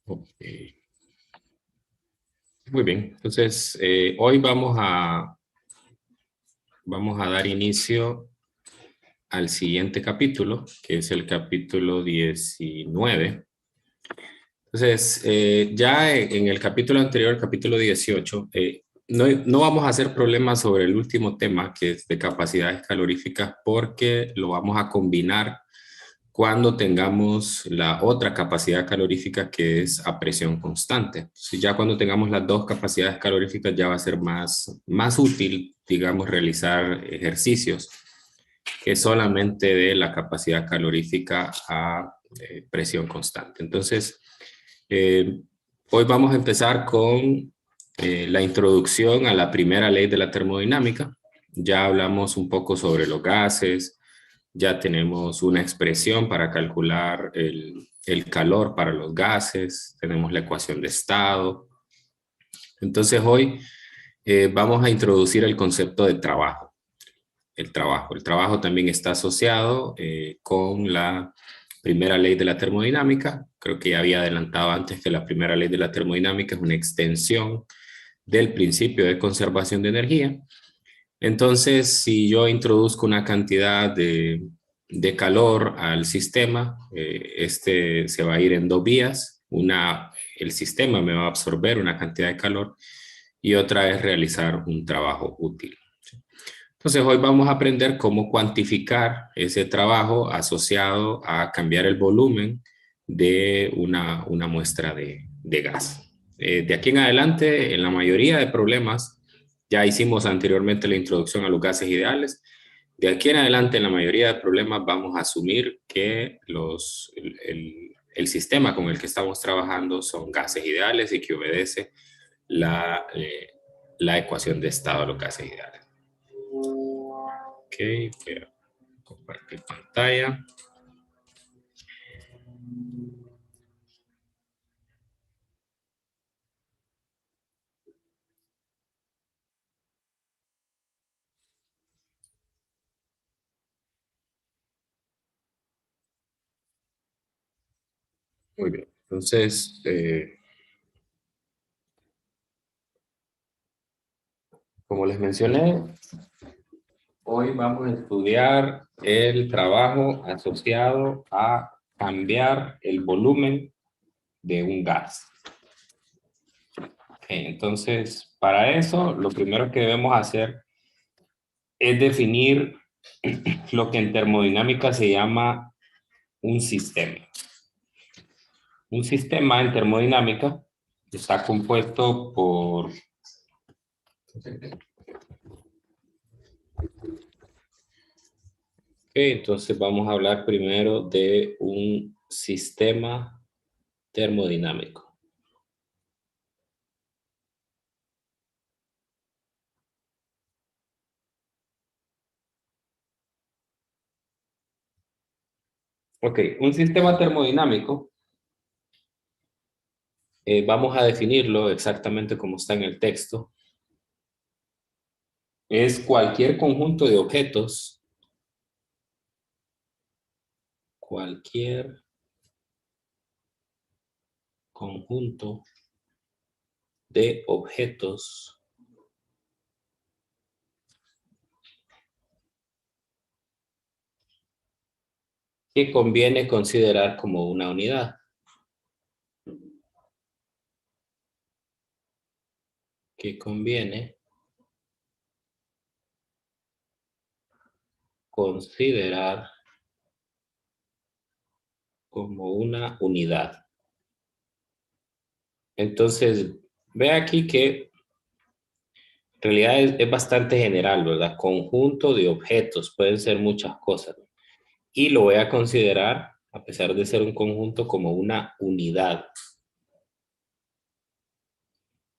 Ok. Muy bien, entonces hoy vamos a dar inicio al siguiente capítulo, que es el capítulo 19. Entonces, ya en el capítulo anterior, capítulo 18, no vamos a hacer problemas sobre el último tema, que es de capacidades caloríficas, porque lo vamos a combinar cuando tengamos la otra capacidad calorífica, que es a presión constante. Entonces, ya cuando tengamos las dos capacidades caloríficas ya va a ser más útil, digamos, realizar ejercicios que solamente de la capacidad calorífica a presión constante. Entonces, eh, hoy vamos a empezar con la introducción a la primera ley de la termodinámica. Ya hablamos un poco sobre los gases, ya tenemos una expresión para calcular el calor para los gases, tenemos la ecuación de estado. Entonces hoy vamos a introducir el concepto de trabajo. El trabajo también está asociado con la primera ley de la termodinámica. Creo que ya había adelantado antes que la primera ley de la termodinámica es una extensión del principio de conservación de energía. Entonces, si yo introduzco una cantidad de calor al sistema, este se va a ir en dos vías. El sistema me va a absorber una cantidad de calor y otra es realizar un trabajo útil. Entonces, hoy vamos a aprender cómo cuantificar ese trabajo asociado a cambiar el volumen de una muestra de gas. De aquí en adelante, en la mayoría de problemas, ya hicimos anteriormente la introducción a los gases ideales. De aquí en adelante, en la mayoría de problemas, vamos a asumir que el sistema con el que estamos trabajando son gases ideales y que obedece la ecuación de estado de los gases ideales. Ok, voy a compartir pantalla. Muy bien. Entonces, como les mencioné, hoy vamos a estudiar el trabajo asociado a cambiar el volumen de un gas. Okay, entonces, para eso, lo primero que debemos hacer es definir lo que en termodinámica se llama un sistema. Un sistema en termodinámica está compuesto por entonces vamos a hablar primero de un sistema termodinámico. Ok, un sistema termodinámico, vamos a definirlo exactamente como está en el texto, es cualquier conjunto de objetos, cualquier conjunto de objetos que conviene considerar como una unidad. Que conviene considerar como una unidad. Entonces, ve aquí que en realidad es bastante general, ¿verdad? Conjunto de objetos, pueden ser muchas cosas. Y lo voy a considerar, a pesar de ser un conjunto, como una unidad.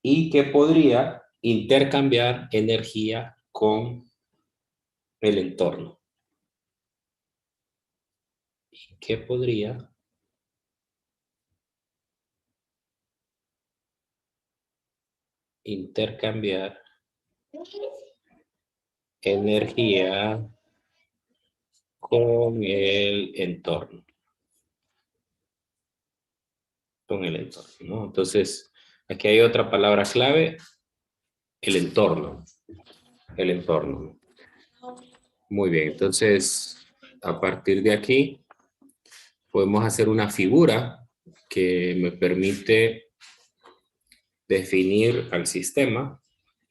Y que podría intercambiar energía con el entorno. Y que podría intercambiar energía con el entorno. con el entorno, ¿no? Entonces, aquí hay otra palabra clave, el entorno. El entorno. Muy bien, entonces, a partir de aquí, podemos hacer una figura que me permite definir al sistema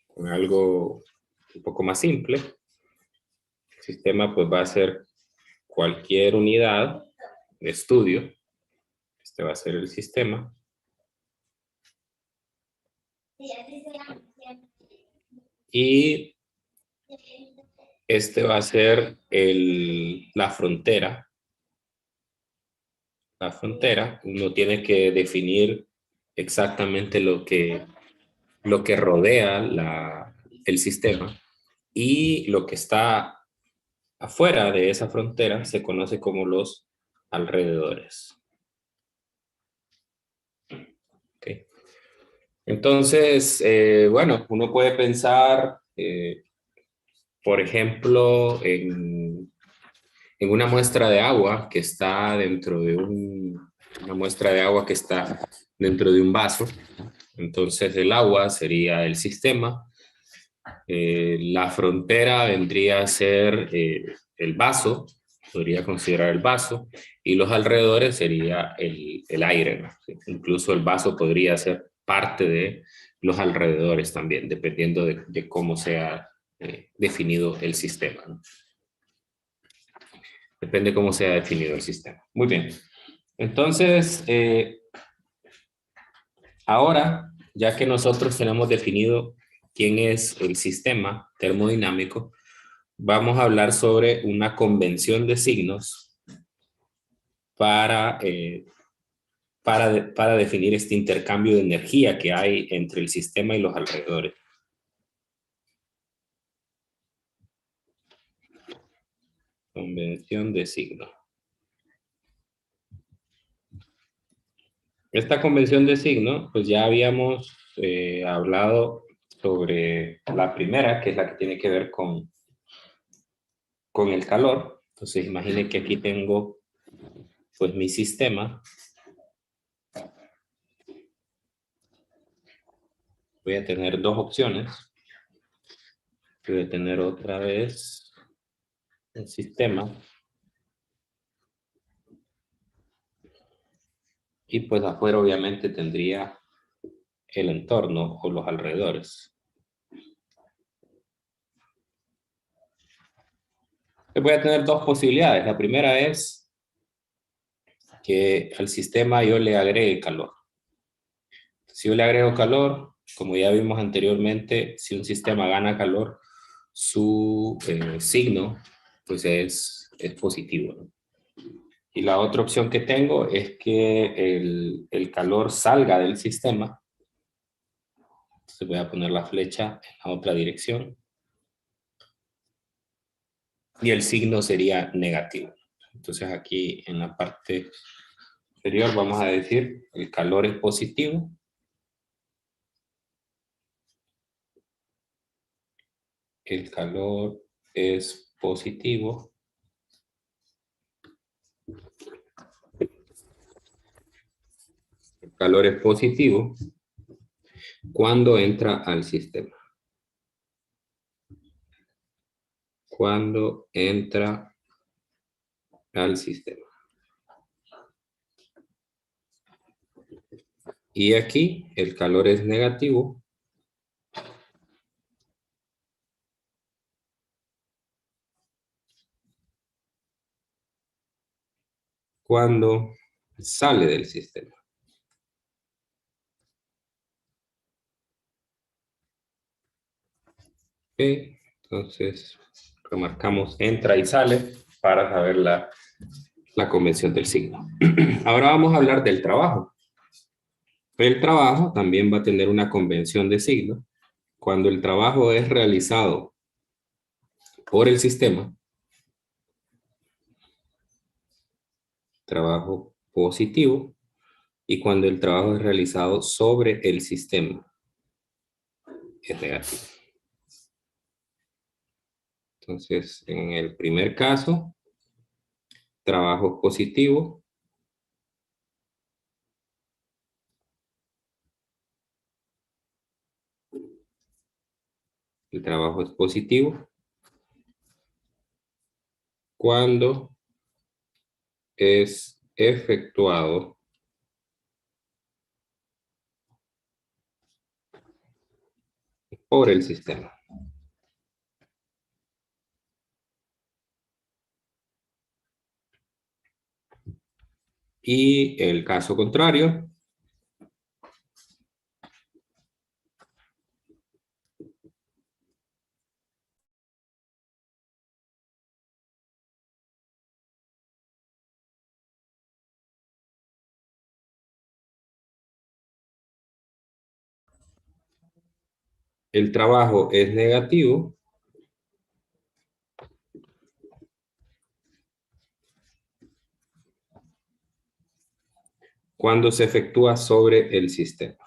con algo un poco más simple. El sistema pues va a ser cualquier unidad de estudio. Este va a ser el sistema. Y este va a ser la frontera. La frontera, uno tiene que definir exactamente lo que rodea el sistema, y lo que está afuera de esa frontera se conoce como los alrededores. Okay. Entonces, bueno, uno puede pensar, por ejemplo, en una muestra de agua que está dentro de una muestra de agua que está dentro de un vaso. Entonces el agua sería el sistema, la frontera vendría a ser el vaso, podría considerar el vaso, y los alrededores sería el aire, ¿no? Incluso el vaso podría ser parte de los alrededores también, dependiendo de cómo sea definido el sistema, ¿no? Depende cómo sea definido el sistema. Muy bien. Entonces, ahora, ya que nosotros tenemos definido quién es el sistema termodinámico, vamos a hablar sobre una convención de signos para definir este intercambio de energía que hay entre el sistema y los alrededores. Convención de signos. Esta convención de signos, pues ya habíamos hablado sobre la primera, que es la que tiene que ver con el calor. Entonces imaginen que aquí tengo pues mi sistema. Voy a tener dos opciones. Voy a tener otra vez el sistema. Y pues afuera obviamente tendría el entorno o los alrededores. Voy a tener dos posibilidades. La primera es que al sistema yo le agregue calor. Si yo le agrego calor, como ya vimos anteriormente, si un sistema gana calor, su signo pues es positivo, ¿no? Y la otra opción que tengo es que el calor salga del sistema. Entonces voy a poner la flecha en la otra dirección. Y el signo sería negativo. Entonces aquí en la parte inferior vamos a decir el calor es positivo. El calor es positivo. El calor es positivo cuando entra al sistema. Cuando entra al sistema. Y aquí el calor es negativo cuando sale del sistema. Ok, entonces remarcamos entra y sale para saber la convención del signo. Ahora vamos a hablar del trabajo. El trabajo también va a tener una convención de signo. Cuando el trabajo es realizado por el sistema, trabajo positivo, y cuando el trabajo es realizado sobre el sistema, es negativo. Entonces, en el primer caso, trabajo positivo El trabajo es positivo cuando es efectuado por el sistema. Y el caso contrario, el trabajo es negativo cuando se efectúa sobre el sistema.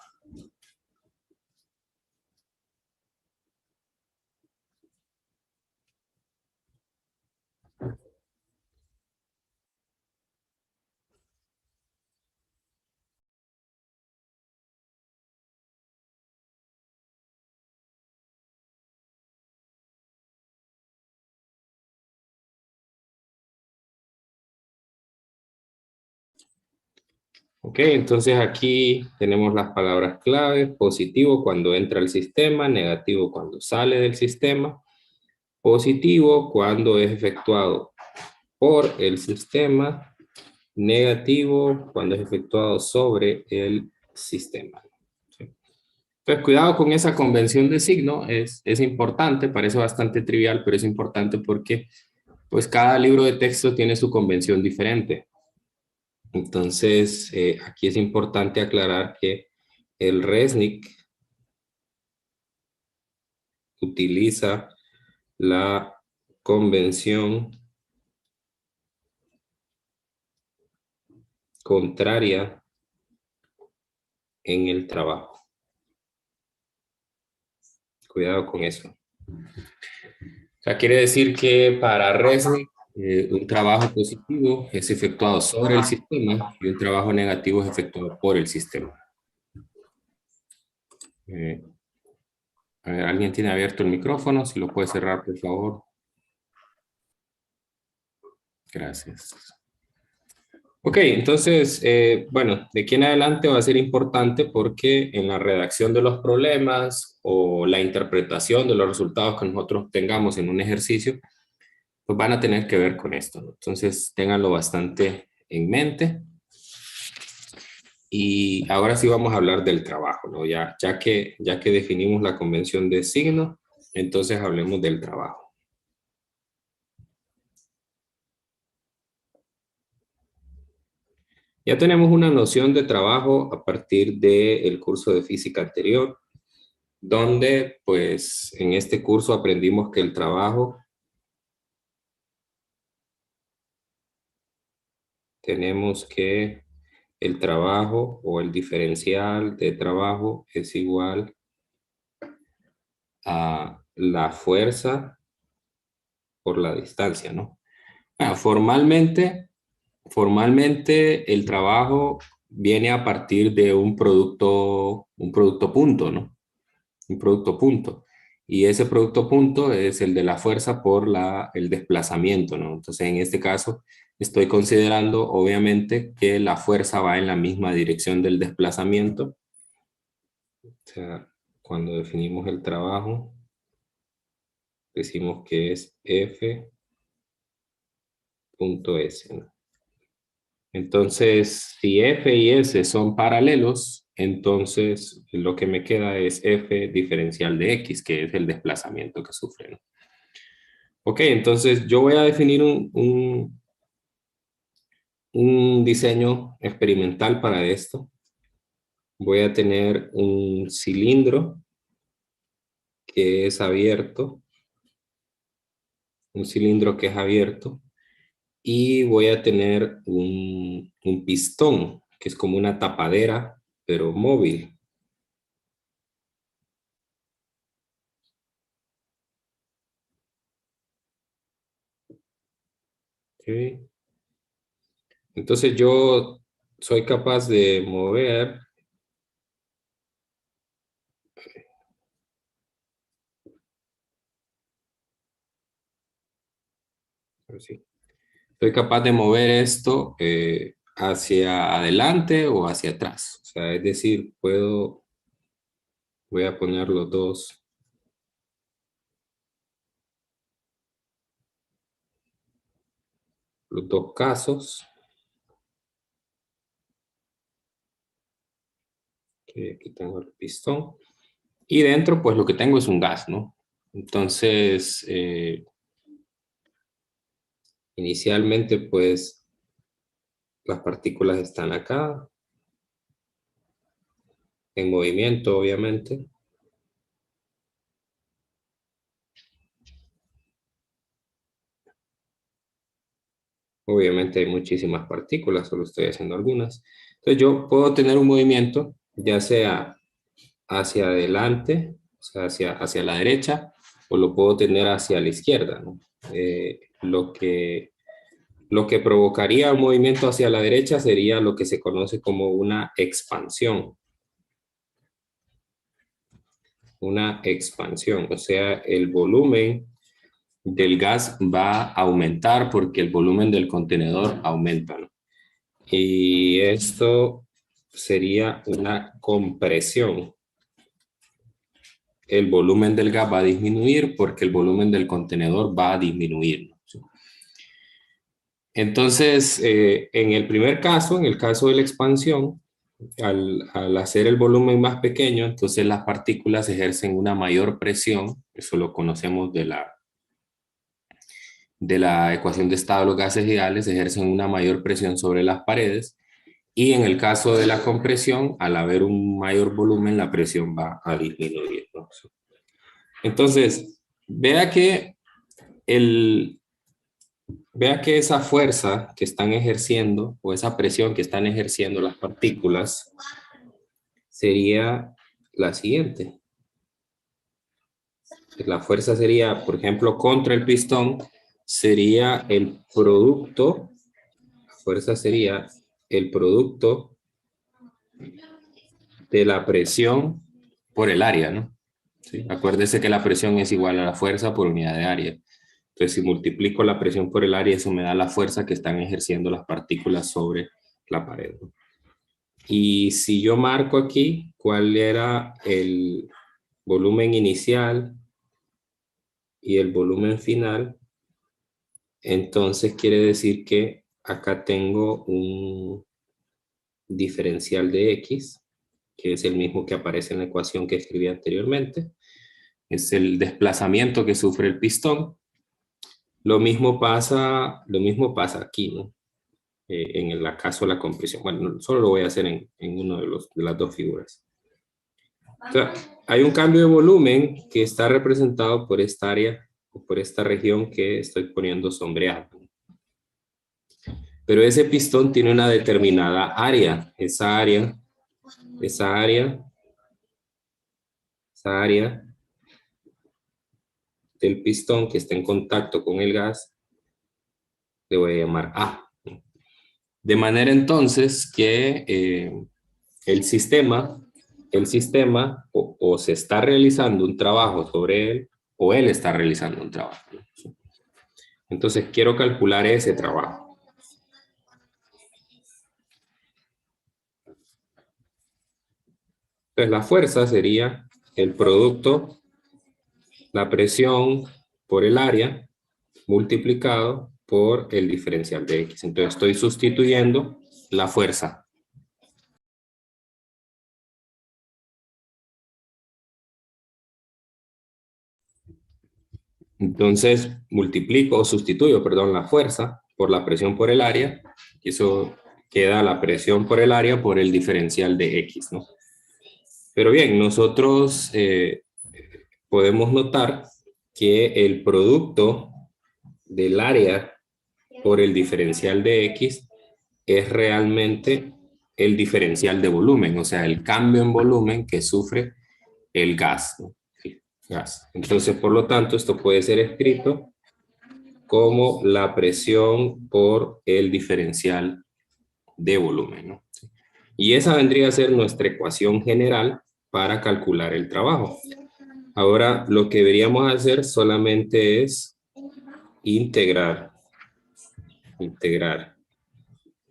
Ok, entonces aquí tenemos las palabras clave: positivo cuando entra al sistema, negativo cuando sale del sistema. Positivo cuando es efectuado por el sistema, negativo cuando es efectuado sobre el sistema. ¿Sí? Entonces, cuidado con esa convención de signo, es importante, parece bastante trivial, pero es importante porque pues cada libro de texto tiene su convención diferente. Entonces, aquí es importante aclarar que el RESNIC utiliza la convención contraria en el trabajo. Cuidado con eso. O sea, quiere decir que para RESNIC, un trabajo positivo es efectuado sobre el sistema y un trabajo negativo es efectuado por el sistema. Eh, a ver, ¿alguien tiene abierto el micrófono? Si lo puede cerrar, por favor. Gracias. Ok, entonces, bueno, de aquí en adelante va a ser importante porque en la redacción de los problemas o la interpretación de los resultados que nosotros tengamos en un ejercicio, pues van a tener que ver con esto, ¿no? Entonces, ténganlo bastante en mente. Y ahora sí vamos a hablar del trabajo, ¿no? Ya que definimos la convención de signo, entonces hablemos del trabajo. Ya tenemos una noción de trabajo a partir del curso de física anterior, donde pues en este curso aprendimos que el trabajo, tenemos que el trabajo o el diferencial de trabajo es igual a la fuerza por la distancia, ¿no? Formalmente el trabajo viene a partir de un producto punto, ¿no? Un producto punto. Y ese producto punto es el de la fuerza por el desplazamiento, ¿no? Entonces, en este caso, estoy considerando, obviamente, que la fuerza va en la misma dirección del desplazamiento. O sea, cuando definimos el trabajo, decimos que es F punto S, ¿no? Entonces, si F y S son paralelos, entonces lo que me queda es F diferencial de X, que es el desplazamiento que sufre, ¿no? Ok, entonces yo voy a definir un diseño experimental para esto. Voy a tener un cilindro que es abierto, un cilindro que es abierto, y voy a tener un pistón, que es como una tapadera, pero móvil. Okay. Entonces yo soy capaz de mover sí. Soy capaz de mover esto hacia adelante o hacia atrás. O sea, es decir, voy a poner los dos casos. Aquí tengo el pistón. Y dentro, pues lo que tengo es un gas, ¿no? Entonces, inicialmente, pues, las partículas están acá, en movimiento, obviamente. Obviamente hay muchísimas partículas, solo estoy haciendo algunas. Entonces yo puedo tener un movimiento, ya sea hacia adelante, o sea, hacia la derecha, o lo puedo tener hacia la izquierda, ¿no? Lo que provocaría un movimiento hacia la derecha sería lo que se conoce como una expansión. Una expansión, o sea, el volumen del gas va a aumentar porque el volumen del contenedor aumenta, ¿no? Y esto sería una compresión. El volumen del gas va a disminuir porque el volumen del contenedor va a disminuir, ¿no? Entonces, en el primer caso, en el caso de la expansión, al hacer el volumen más pequeño, entonces las partículas ejercen una mayor presión, eso lo conocemos de la ecuación de estado de los gases ideales, ejercen una mayor presión sobre las paredes, y en el caso de la compresión, al haber un mayor volumen, la presión va a disminuir, ¿no? Entonces, el, vea que esa fuerza que están ejerciendo, o esa presión que están ejerciendo las partículas, sería la siguiente. La fuerza sería, por ejemplo, contra el pistón, sería el producto, la fuerza sería el producto de la presión por el área, ¿no? ¿Sí? Acuérdese que la presión es igual a la fuerza por unidad de área. Entonces, si multiplico la presión por el área, eso me da la fuerza que están ejerciendo las partículas sobre la pared, ¿no? Y si yo marco aquí cuál era el volumen inicial y el volumen final, entonces quiere decir que acá tengo un diferencial de X, que es el mismo que aparece en la ecuación que escribí anteriormente. Es el desplazamiento que sufre el pistón. Lo mismo pasa aquí, ¿no? En el caso de la compresión. Bueno, solo lo voy a hacer en uno de las dos figuras. O sea, hay un cambio de volumen que está representado por esta área o por esta región que estoy poniendo sombreado. Pero ese pistón tiene una determinada área. Esa área del pistón que está en contacto con el gas, le voy a llamar A. De manera entonces que el sistema o se está realizando un trabajo sobre él o él está realizando un trabajo. Entonces quiero calcular ese trabajo. Entonces la fuerza sería el producto, la presión por el área multiplicado por el diferencial de X. Entonces estoy sustituyendo la fuerza. Entonces multiplico o sustituyo, perdón, la fuerza por la presión por el área, y eso queda la presión por el área por el diferencial de X, ¿no? Pero bien, nosotros podemos notar que el producto del área por el diferencial de X es realmente el diferencial de volumen, o sea, el cambio en volumen que sufre el gas, ¿no? Sí, gas. Entonces, por lo tanto, esto puede ser escrito como la presión por el diferencial de volumen, ¿no? Y esa vendría a ser nuestra ecuación general para calcular el trabajo. Ahora, lo que deberíamos hacer solamente es integrar Integrar.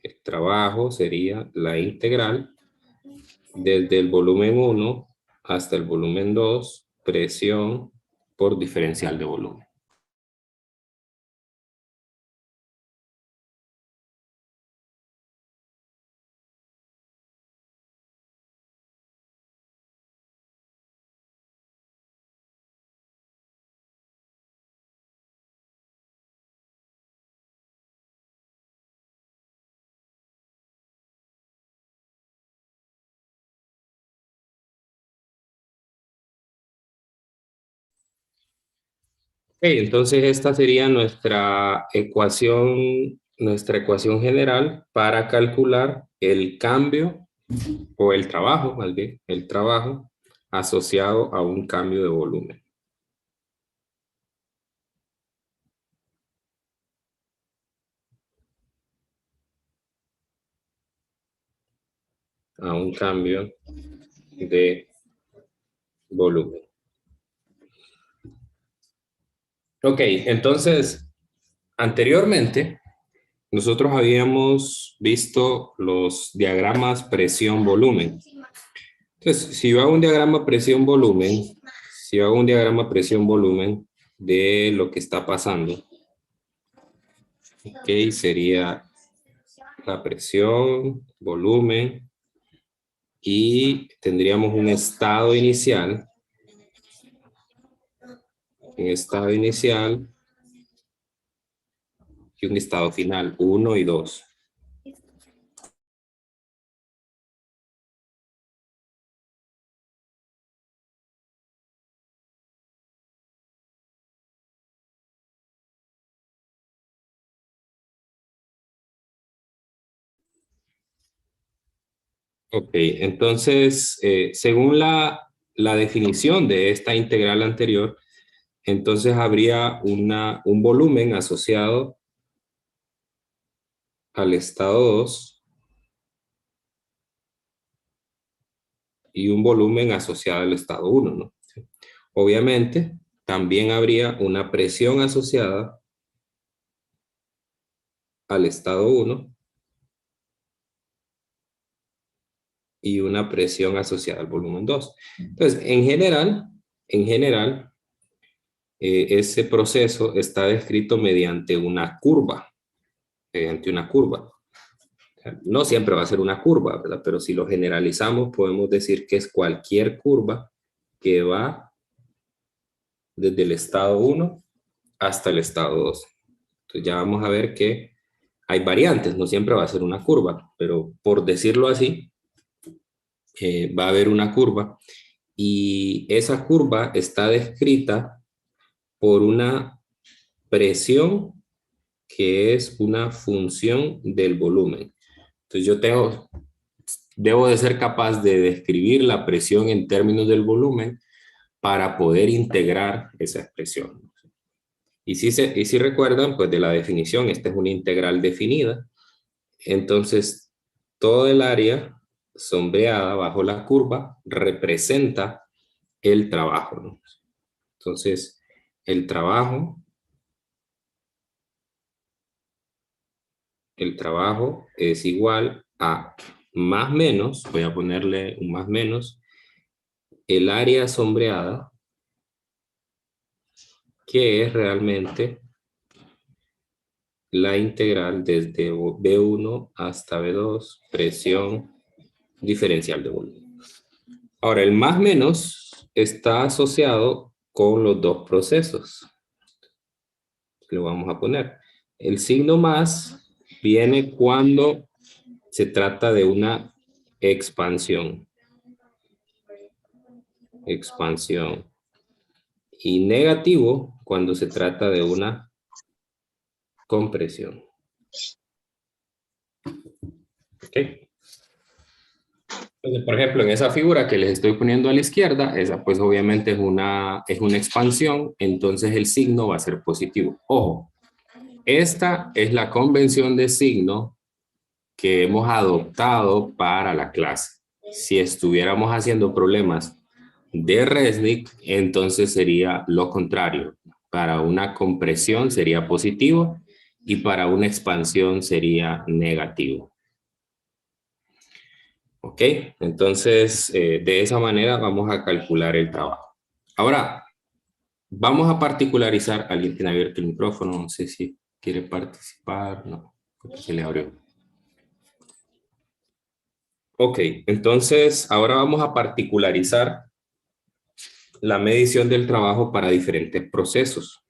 El trabajo sería la integral desde el volumen 1 hasta el volumen 2, presión por diferencial de volumen. Entonces esta sería nuestra ecuación general para calcular el cambio o el trabajo, más bien, el trabajo asociado a un cambio de volumen. A un cambio de volumen. Ok, entonces, anteriormente, nosotros habíamos visto los diagramas presión-volumen. Entonces, si yo hago un diagrama presión-volumen, si yo hago un diagrama presión-volumen de lo que está pasando, ok, sería la presión, volumen, y tendríamos un estado inicial y un estado final, 1 y 2. Ok, entonces, según la definición de esta integral anterior, entonces habría un volumen asociado al estado 2 y un volumen asociado al estado 1, ¿no? Obviamente, también habría una presión asociada al estado 1 y una presión asociada al volumen 2. Entonces, en general, ese proceso está descrito mediante una curva. No siempre va a ser una curva, ¿verdad? Pero si lo generalizamos, podemos decir que es cualquier curva que va desde el estado 1 hasta el estado 2. Entonces ya vamos a ver que hay variantes, no siempre va a ser una curva, pero por decirlo así, va a haber una curva y esa curva está descrita por una presión que es una función del volumen. Entonces debo de ser capaz de describir la presión en términos del volumen para poder integrar esa expresión. Y si recuerdan, pues de la definición, esta es una integral definida. Entonces, todo el área sombreada bajo la curva representa el trabajo, ¿no? Entonces, el trabajo es igual a más menos, voy a ponerle un más menos, el área sombreada, que es realmente la integral desde B1 hasta B2, presión diferencial de volumen. Ahora, el más menos está asociado con los dos procesos. Lo vamos a poner. El signo más viene cuando se trata de una expansión. Expansión. Y negativo cuando se trata de una compresión. ¿Ok? Entonces, por ejemplo, en esa figura que les estoy poniendo a la izquierda, esa pues obviamente es una expansión, entonces el signo va a ser positivo. Ojo, esta es la convención de signo que hemos adoptado para la clase. Si estuviéramos haciendo problemas de Resnick, entonces sería lo contrario. Para una compresión sería positivo y para una expansión sería negativo. ¿Ok? Entonces, de esa manera vamos a calcular el trabajo. Ahora, vamos a particularizar. ¿Alguien tiene abierto el micrófono? No sé si quiere participar. No, porque se le abrió. Ok, entonces ahora vamos a particularizar la medición del trabajo para diferentes procesos.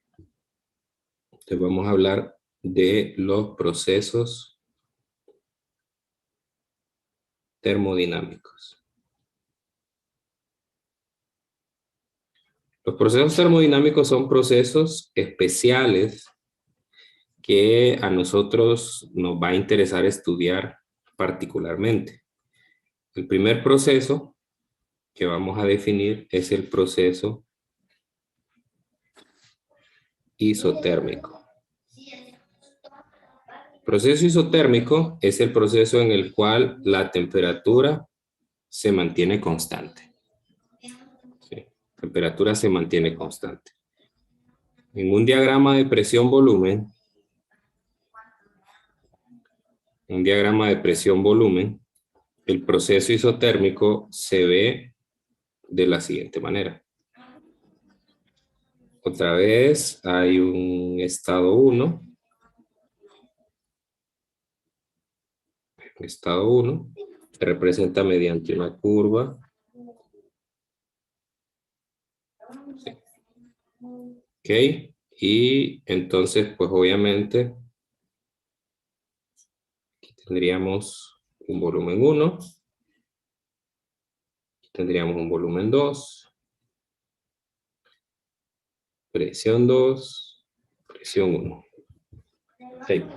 Entonces vamos a hablar de los procesos termodinámicos. Los procesos termodinámicos son procesos especiales que a nosotros nos va a interesar estudiar particularmente. El primer proceso que vamos a definir es el proceso isotérmico. El proceso isotérmico es el proceso en el cual la temperatura se mantiene constante. ¿Sí? La temperatura se mantiene constante. En un diagrama de presión-volumen, el proceso isotérmico se ve de la siguiente manera. Otra vez hay un estado 1. Estado 1 se representa mediante una curva. Sí. Ok, y entonces pues obviamente aquí tendríamos un volumen 1, tendríamos un volumen 2, presión 2, presión 1. Okay.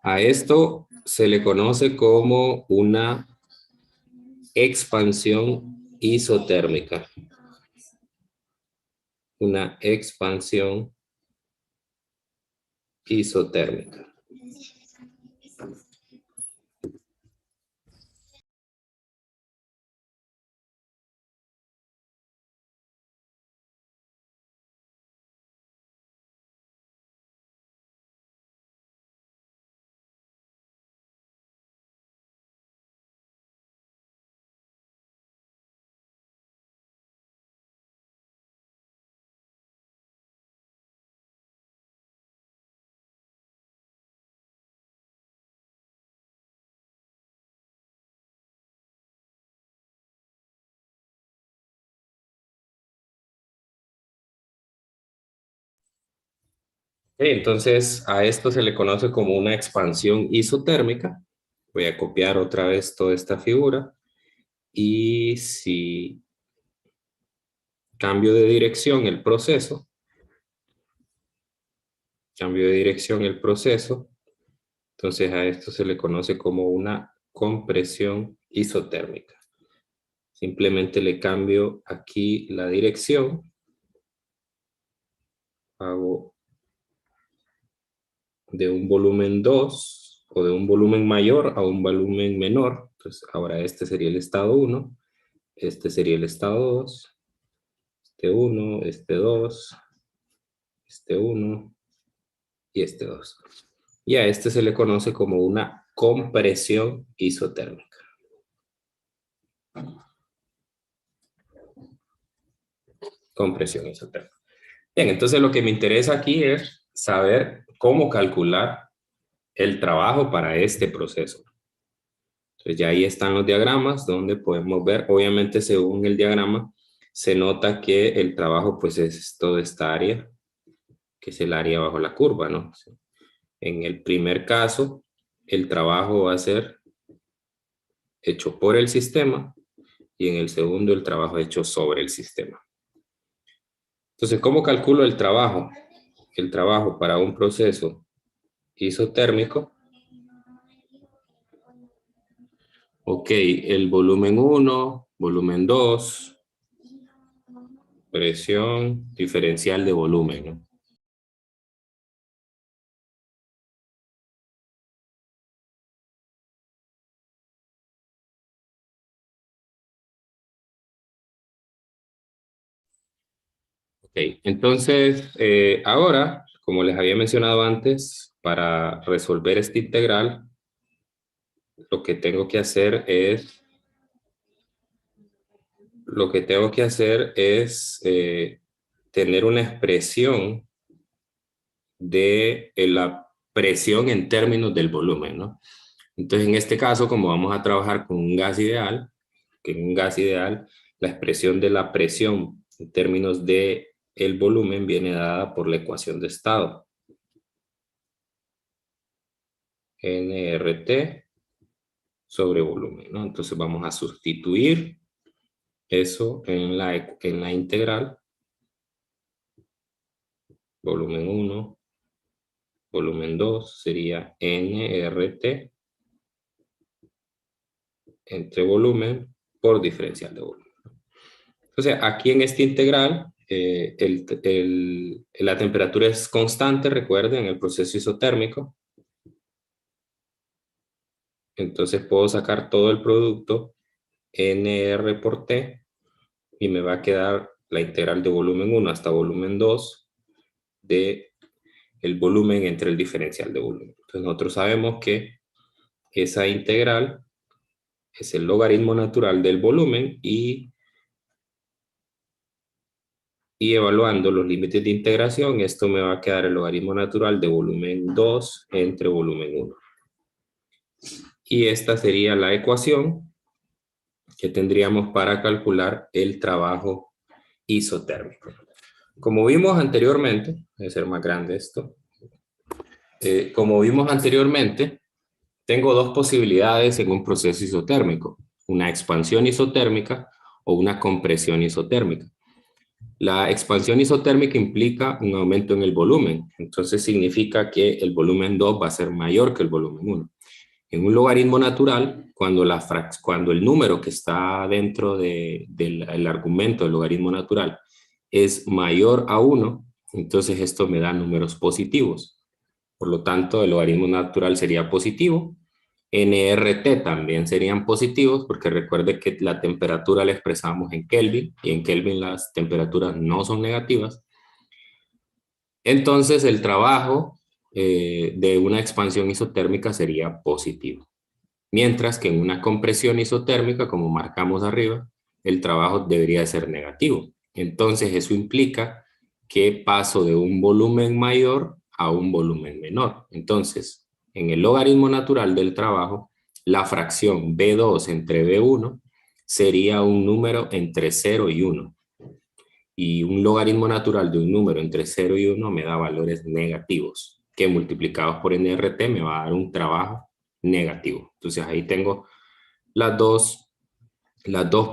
A esto se le conoce como una expansión isotérmica. Una expansión isotérmica. Entonces, a esto se le conoce como una expansión isotérmica. Voy a copiar otra vez toda esta figura. Y si cambio de dirección el proceso, entonces a esto se le conoce como una compresión isotérmica. Simplemente le cambio aquí la dirección. Hago de un volumen 2 o de un volumen mayor a un volumen menor. Entonces ahora este sería el estado 1, este sería el estado 2, este 1, este 2, este 1 y este 2. Y a este se le conoce como una compresión isotérmica. Compresión isotérmica. Bien, entonces lo que me interesa aquí es saber cómo calcular el trabajo para este proceso. Entonces ya ahí están los diagramas donde podemos ver, obviamente según el diagrama, se nota que el trabajo pues es toda esta área, que es el área bajo la curva, ¿no? En el primer caso, el trabajo va a ser hecho por el sistema y en el segundo el trabajo hecho sobre el sistema. Entonces, ¿cómo calculo el trabajo? El trabajo para un proceso isotérmico. Ok, el volumen 1, volumen 2, presión diferencial de volumen, ¿no? Ok, entonces ahora Como les había mencionado antes, para resolver esta integral, lo que tengo que hacer es, tener una expresión de la presión en términos del volumen, ¿no? Entonces, en este caso, como vamos a trabajar con un gas ideal, que en un gas ideal, la expresión de la presión en términos de el volumen viene dada por la ecuación de estado. nRT sobre volumen, ¿no? Entonces vamos a sustituir eso en la integral. Volumen 1, volumen 2 sería nRT entre volumen por diferencial de volumen. Entonces, aquí en esta integral, la temperatura es constante, recuerden, en el proceso isotérmico. Entonces puedo sacar todo el producto NR por T y me va a quedar la integral de volumen 1 hasta volumen 2 de el volumen entre el diferencial de volumen. Entonces nosotros sabemos que esa integral es el logaritmo natural del volumen y evaluando los límites de integración, esto me va a quedar el logaritmo natural de volumen 2 entre volumen 1. Y esta sería la ecuación que tendríamos para calcular el trabajo isotérmico. Como vimos anteriormente, debe ser más grande esto, como vimos anteriormente, tengo dos posibilidades en un proceso isotérmico, una expansión isotérmica o una compresión isotérmica. La expansión isotérmica implica un aumento en el volumen, entonces significa que el volumen 2 va a ser mayor que el volumen 1. En un logaritmo natural, cuando el número que está dentro del argumento del logaritmo natural es mayor a 1, entonces esto me da números positivos. Por lo tanto, el logaritmo natural sería positivo. nRT también serían positivos, porque recuerde que la temperatura la expresamos en Kelvin, y en Kelvin las temperaturas no son negativas. Entonces, el trabajo de una expansión isotérmica sería positivo. Mientras que en una compresión isotérmica, como marcamos arriba, el trabajo debería ser negativo. Entonces, eso implica que paso de un volumen mayor a un volumen menor. Entonces, en el logaritmo natural del trabajo, la fracción B2 entre B1 sería un número entre 0 y 1. Y un logaritmo natural de un número entre 0 y 1 me da valores negativos, que multiplicados por nRT me va a dar un trabajo negativo. Entonces ahí tengo las dos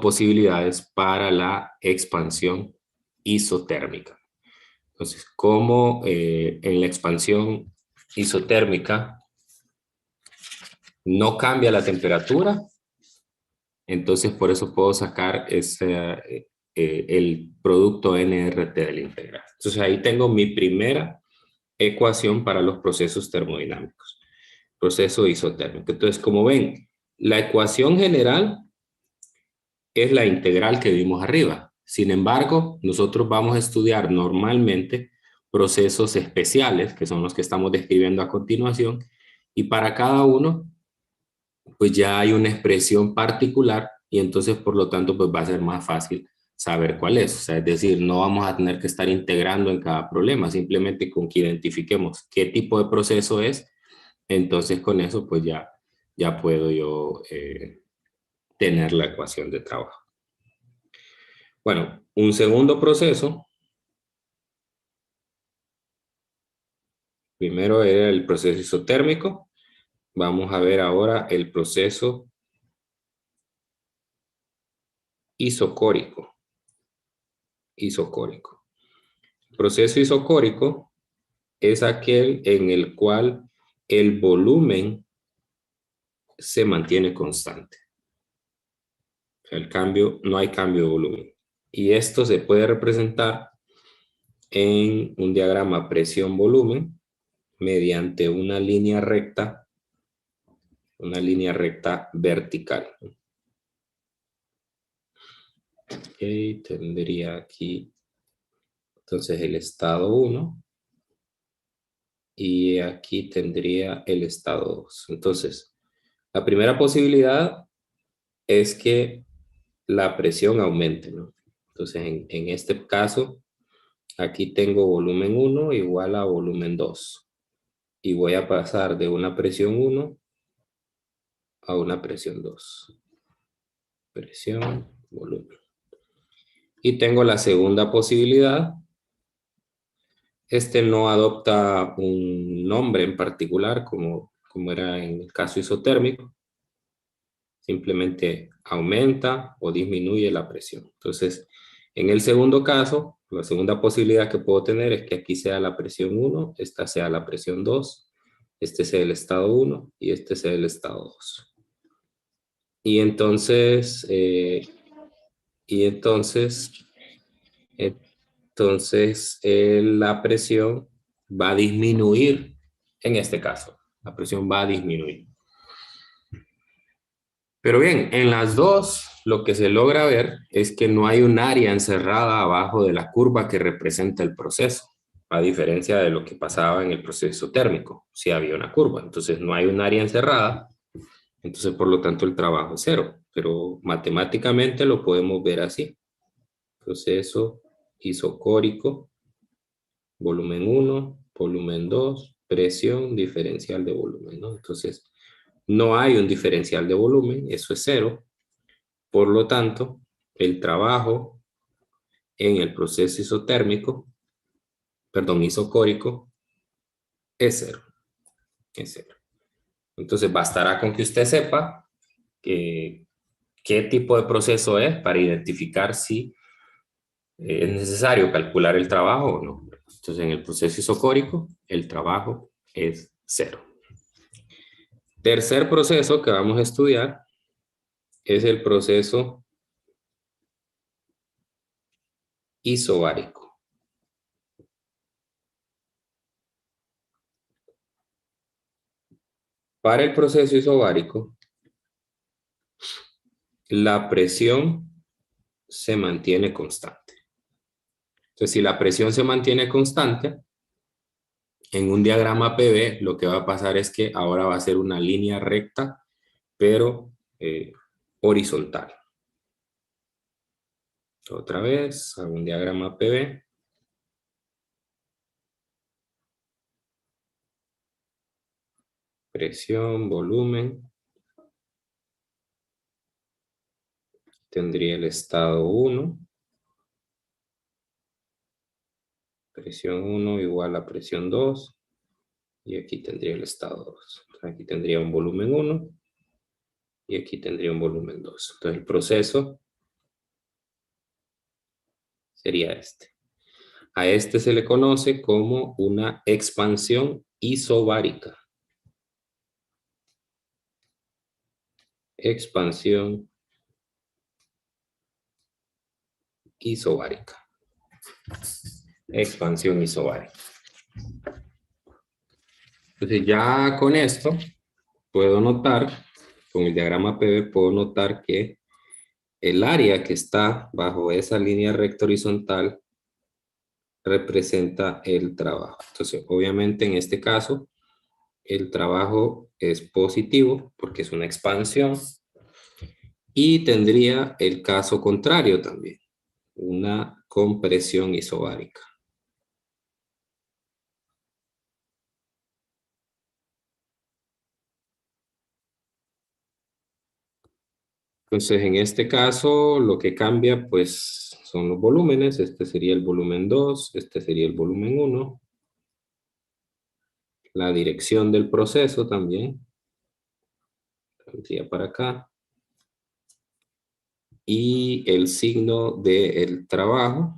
posibilidades para la expansión isotérmica. Entonces, como en la expansión isotérmica no cambia la temperatura, entonces por eso puedo sacar el producto nRT de la integral. Entonces ahí tengo mi primera ecuación para los procesos termodinámicos, proceso isotérmico. Entonces, como ven, la ecuación general es la integral que vimos arriba. Sin embargo, nosotros vamos a estudiar normalmente procesos especiales, que son los que estamos describiendo a continuación, y para cada uno, pues ya hay una expresión particular y entonces, por lo tanto, pues va a ser más fácil saber cuál es. O sea, es decir, no vamos a tener que estar integrando en cada problema, simplemente con que identifiquemos qué tipo de proceso es, entonces con eso, pues ya puedo yo tener la ecuación de trabajo. Bueno, un segundo proceso, primero era el proceso isotérmico, vamos a ver ahora el proceso isocórico. Isocórico. El proceso isocórico es aquel en el cual el volumen se mantiene constante. No hay cambio de volumen. Y esto se puede representar en un diagrama presión-volumen mediante una línea recta vertical. Ok, tendría aquí entonces el estado 1 y aquí tendría el estado 2. Entonces, la primera posibilidad es que la presión aumente, ¿no? Entonces, en este caso, aquí tengo volumen 1 igual a volumen 2. Y voy a pasar de una presión 1 a una presión 2. Presión, volumen. Y tengo la segunda posibilidad. Este no adopta un nombre en particular como era en el caso isotérmico. Simplemente aumenta o disminuye la presión. Entonces, en el segundo caso, la segunda posibilidad que puedo tener es que aquí sea la presión 1, esta sea la presión 2, este sea el estado 1 y este sea el estado 2. Y entonces, y entonces, la presión va a disminuir en este caso. La presión va a disminuir. Pero bien, en las dos lo que se logra ver es que no hay un área encerrada abajo de la curva que representa el proceso, a diferencia de lo que pasaba en el proceso térmico, si había una curva. Entonces no hay un área encerrada, entonces por lo tanto el trabajo es cero, pero matemáticamente lo podemos ver así. Proceso isocórico, volumen 1, volumen 2, presión diferencial de volumen, ¿no? Entonces no hay un diferencial de volumen, eso es cero. Por lo tanto, el trabajo en el proceso isocórico, es cero. Es cero. Entonces, bastará con que usted sepa qué tipo de proceso es para identificar si es necesario calcular el trabajo o no. Entonces, en el proceso isocórico, el trabajo es cero. Tercer proceso que vamos a estudiar es el proceso isobárico. Para el proceso isobárico, la presión se mantiene constante. Entonces, si la presión se mantiene constante, en un diagrama PV lo que va a pasar es que ahora va a ser una línea recta, pero horizontal. Otra vez, hago un diagrama PV. Presión, volumen. Tendría el estado 1. Presión 1 igual a presión 2. Y aquí tendría el estado 2. Aquí tendría un volumen 1. Y aquí tendría un volumen 2. Entonces el proceso sería este. A este se le conoce como una expansión isobárica. Expansión isobárica. Expansión isobárica. Entonces ya con esto puedo notar, con el diagrama PV puedo notar que el área que está bajo esa línea recta horizontal representa el trabajo. Entonces obviamente en este caso el trabajo es positivo porque es una expansión y tendría el caso contrario también, una compresión isobárica. Entonces, en este caso, lo que cambia, pues, son los volúmenes. Este sería el volumen 2, este sería el volumen 1. La dirección del proceso también. Vendría para acá. Y el signo del trabajo.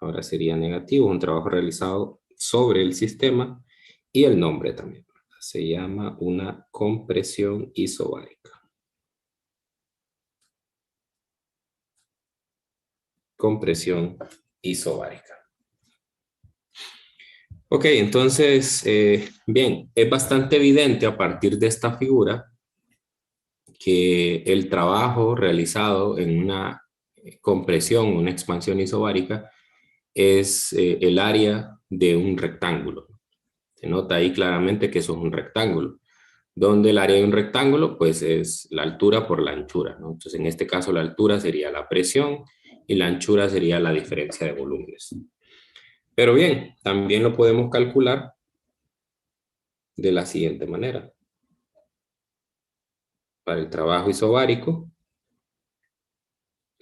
Ahora sería negativo, un trabajo realizado sobre el sistema. Y el nombre también. Se llama una compresión isobárica. Compresión isobárica. Ok, entonces, bien, es bastante evidente a partir de esta figura que el trabajo realizado en una compresión, una expansión isobárica, es el área de un rectángulo. Se nota ahí claramente que eso es un rectángulo. Donde el área de un rectángulo, pues es la altura por la anchura, ¿no? Entonces, en este caso, la altura sería la presión y la anchura sería la diferencia de volúmenes. Pero bien, también lo podemos calcular de la siguiente manera. Para el trabajo isobárico,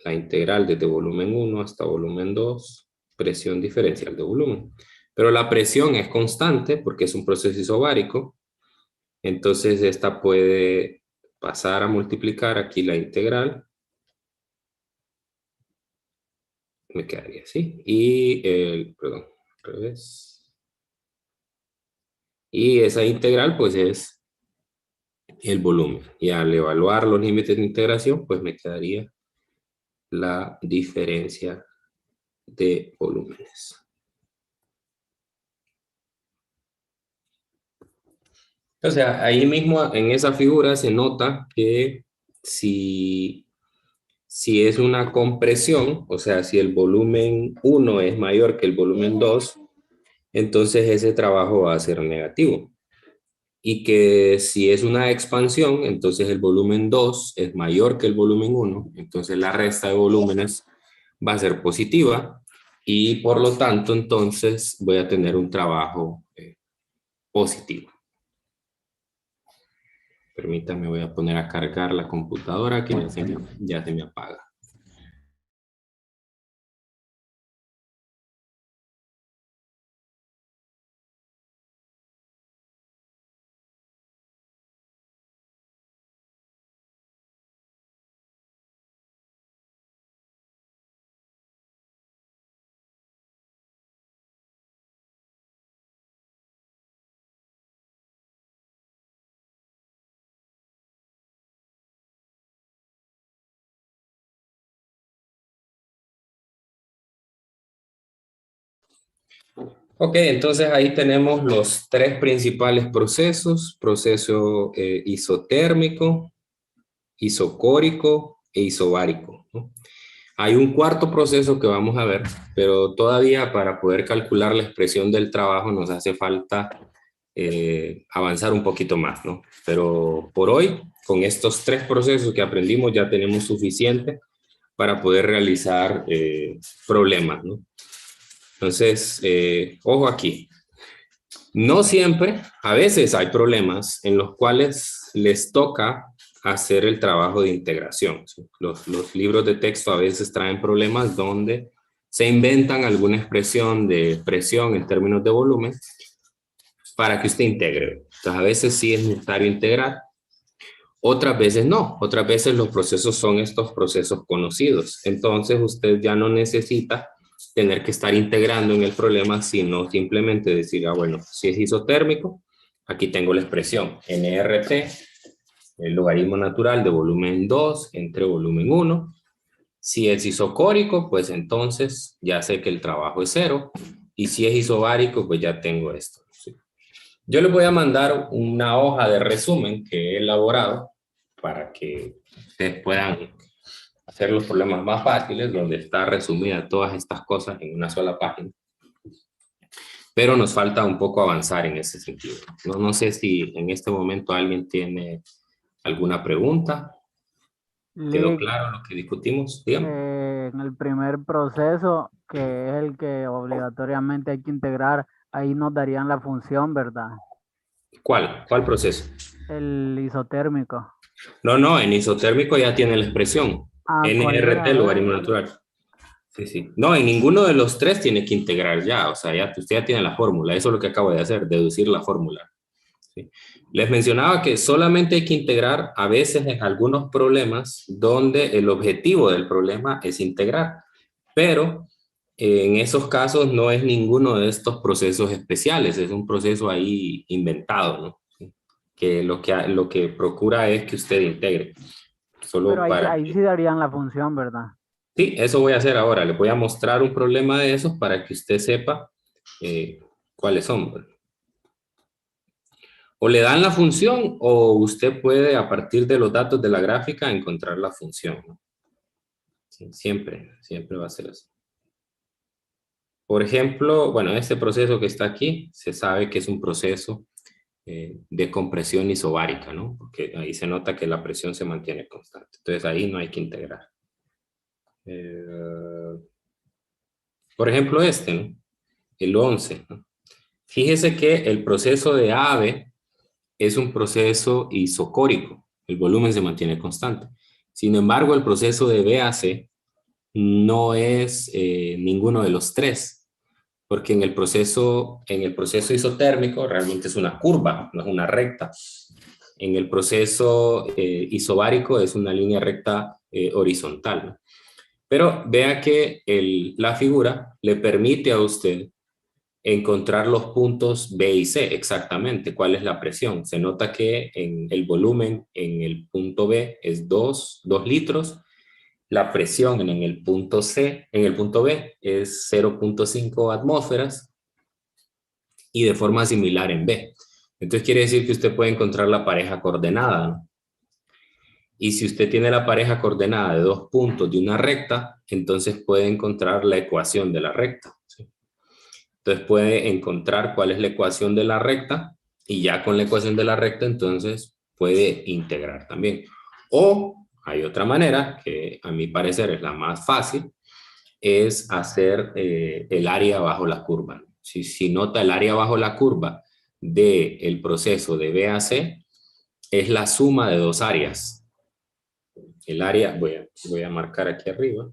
la integral desde volumen 1 hasta volumen 2, presión diferencial de volumen. Pero la presión es constante porque es un proceso isobárico. Entonces, esta puede pasar a multiplicar aquí la integral. Me quedaría así. Y perdón, al revés. Y esa integral, pues, es el volumen. Y al evaluar los límites de integración, pues me quedaría la diferencia de volúmenes. O sea, ahí mismo en esa figura se nota que si es una compresión, o sea, si el volumen 1 es mayor que el volumen 2, entonces ese trabajo va a ser negativo. Y que si es una expansión, entonces el volumen 2 es mayor que el volumen 1, entonces la resta de volúmenes va a ser positiva y por lo tanto entonces voy a tener un trabajo positivo. Permítame, voy a poner a cargar la computadora que ya se me apaga. Ok, entonces ahí tenemos los tres principales procesos: proceso isotérmico, isocórico e isobárico, ¿no? Hay un cuarto proceso que vamos a ver, pero todavía para poder calcular la expresión del trabajo nos hace falta avanzar un poquito más, ¿no? Pero por hoy, con estos tres procesos que aprendimos, ya tenemos suficiente para poder realizar problemas, ¿no? Entonces, ojo aquí. No siempre, a veces hay problemas en los cuales les toca hacer el trabajo de integración. ¿Sí? Los libros de texto a veces traen problemas donde se inventan alguna expresión de presión en términos de volumen para que usted integre. Entonces, a veces sí es necesario integrar, otras veces no. Otras veces los procesos son estos procesos conocidos. Entonces, usted ya no necesita tener que estar integrando en el problema, sino simplemente decir, bueno, si es isotérmico, aquí tengo la expresión nRT, el logaritmo natural de volumen 2 entre volumen 1. Si es isocórico, pues entonces ya sé que el trabajo es cero. Y si es isobárico, pues ya tengo esto. ¿Sí? Yo les voy a mandar una hoja de resumen que he elaborado para que ustedes puedan hacer los problemas más fáciles, donde está resumida todas estas cosas en una sola página. Pero nos falta un poco avanzar en ese sentido. No sé si en este momento alguien tiene alguna pregunta. ¿Quedó Lick, claro lo que discutimos? Dígame. en el primer proceso, que es el que obligatoriamente hay que integrar, ahí nos darían la función, ¿verdad? ¿Cuál? ¿Cuál proceso? El isotérmico. No, en isotérmico ya tiene la expresión. Ah, ¿cuál nRT, era? A ver. logaritmo natural. Sí, sí. No, en ninguno de los tres tiene que integrar ya. O sea, ya usted ya tiene la fórmula. Eso es lo que acabo de hacer, deducir la fórmula. ¿Sí? Les mencionaba que solamente hay que integrar a veces en algunos problemas donde el objetivo del problema es integrar. Pero en esos casos no es ninguno de estos procesos especiales. Es un proceso ahí inventado, ¿no? Que lo que procura es que usted integre. Pero Solo ahí, para ahí sí darían la función, ¿verdad? Sí, eso voy a hacer ahora. Le voy a mostrar un problema de esos para que usted sepa eh, cuáles son. ¿Verdad? O le dan la función o usted puede a partir de los datos de la gráfica encontrar la función, ¿no? Sí, siempre va a ser así. Por ejemplo, bueno, este proceso que está aquí, se sabe que es un proceso de compresión isobárica, ¿no? Porque ahí se nota que la presión se mantiene constante. Entonces ahí no hay que integrar. Por ejemplo, este, ¿no? El 11, ¿no? Fíjese que el proceso de A a B es un proceso isocórico. El volumen se mantiene constante. Sin embargo, el proceso de B a C no es ninguno de los tres, porque en el proceso isotérmico realmente es una curva, no es una recta. En el proceso isobárico es una línea recta horizontal, ¿no? Pero vea que la figura le permite a usted encontrar los puntos B y C exactamente, cuál es la presión. Se nota que en el volumen en el punto B es 2 litros, la presión en el punto C, en el punto B es 0.5 atmósferas y de forma similar en B. Entonces quiere decir que usted puede encontrar la pareja coordenada, ¿no? Y si usted tiene la pareja coordenada de dos puntos de una recta, entonces puede encontrar la ecuación de la recta, ¿sí? Entonces puede encontrar cuál es la ecuación de la recta y ya con la ecuación de la recta entonces puede integrar también. O hay otra manera, que a mi parecer es la más fácil, es hacer el área bajo la curva. Si nota el área bajo la curva del proceso de B a C, es la suma de dos áreas. El área, voy a marcar aquí arriba.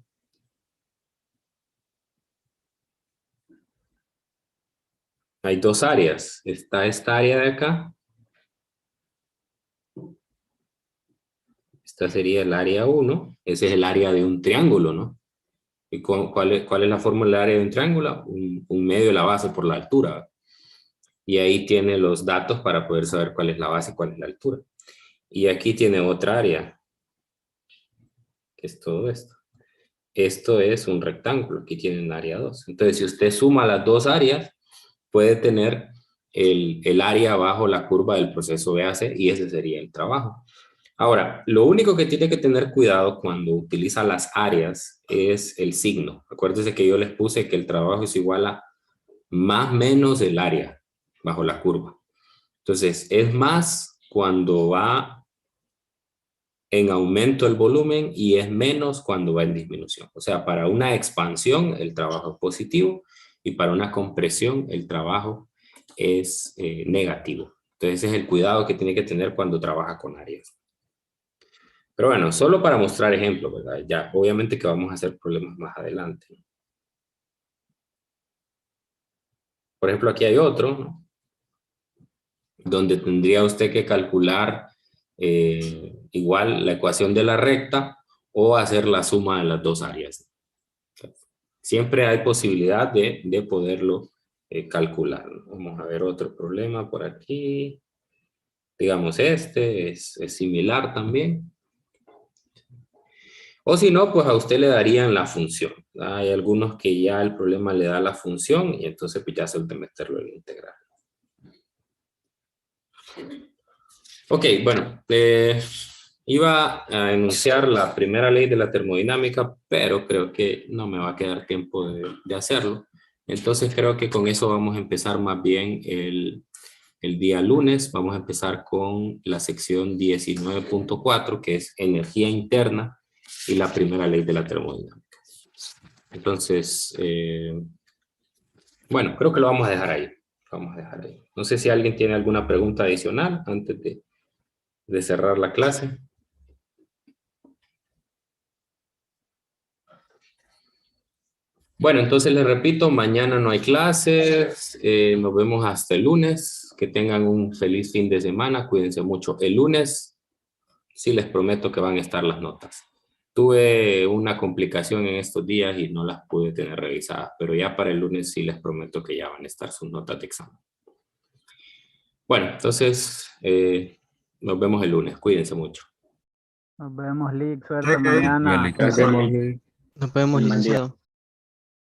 Hay dos áreas. Está esta área de acá. Esta sería el área 1. Ese es el área de un triángulo, ¿no? ¿Y cuál es la fórmula del área de un triángulo? Un medio de la base por la altura. Y ahí tiene los datos para poder saber cuál es la base y cuál es la altura. Y aquí tiene otra área, que es todo esto. Esto es un rectángulo. Aquí tiene el área 2. Entonces, si usted suma las dos áreas, puede tener el área bajo la curva del proceso BAC y ese sería el trabajo. Ahora, lo único que tiene que tener cuidado cuando utiliza las áreas es el signo. Acuérdense que yo les puse que el trabajo es igual a más menos el área bajo la curva. Entonces, es más cuando va en aumento el volumen y es menos cuando va en disminución. O sea, para una expansión el trabajo es positivo y para una compresión el trabajo es negativo. Entonces, ese es el cuidado que tiene que tener cuando trabaja con áreas. Pero bueno, solo para mostrar ejemplos, ¿verdad? Ya, obviamente que vamos a hacer problemas más adelante. Por ejemplo, aquí hay otro, ¿no? Donde tendría usted que calcular igual la ecuación de la recta o hacer la suma de las dos áreas. Siempre hay posibilidad de poderlo calcular. Vamos a ver otro problema por aquí. Digamos, este es similar también. O si no, pues a usted le darían la función. Hay algunos que ya el problema le da la función y entonces pues ya se de meterlo en la integral. Ok, bueno, iba a enunciar la primera ley de la termodinámica, pero creo que no me va a quedar tiempo de hacerlo. Entonces creo que con eso vamos a empezar más bien el día lunes. Vamos a empezar con la sección 19.4, que es energía interna y la primera ley de la termodinámica. Entonces, bueno, creo que lo vamos a dejar ahí. Vamos a dejar ahí. No sé si alguien tiene alguna pregunta adicional antes de cerrar la clase. Bueno, entonces les repito, mañana no hay clases, nos vemos hasta el lunes, que tengan un feliz fin de semana, cuídense mucho. El lunes sí les prometo que van a estar las notas. Tuve una complicación en estos días y no las pude tener revisadas, pero ya para el lunes sí les prometo que ya van a estar sus notas de examen. Bueno, entonces nos vemos el lunes, cuídense mucho. Nos vemos, Lick. Suerte mañana. Nos vemos, Luis. Nos vemos, licenciado.